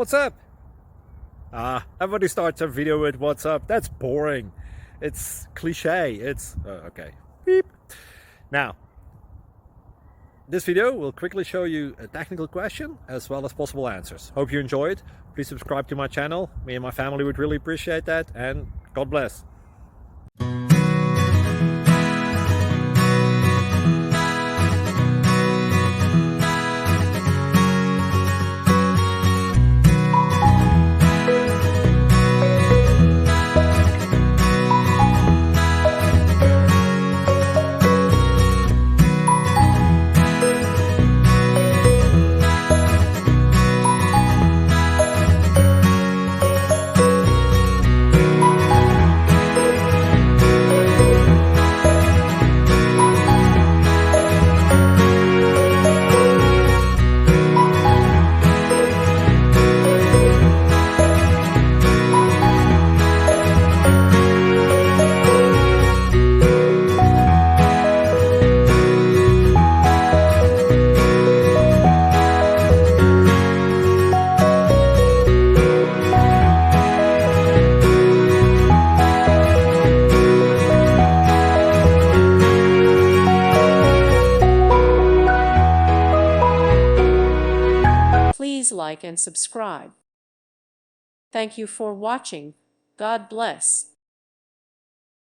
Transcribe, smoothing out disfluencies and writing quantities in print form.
What's up? Everybody starts a video with what's up. That's boring. It's cliche. It's okay. Beep. Now, this video will quickly show you a technical question as well as possible answers. Hope you enjoy it. Please subscribe to my channel. Me and my family would really appreciate that, and God bless. Please like and subscribe. Thank you for watching. God bless.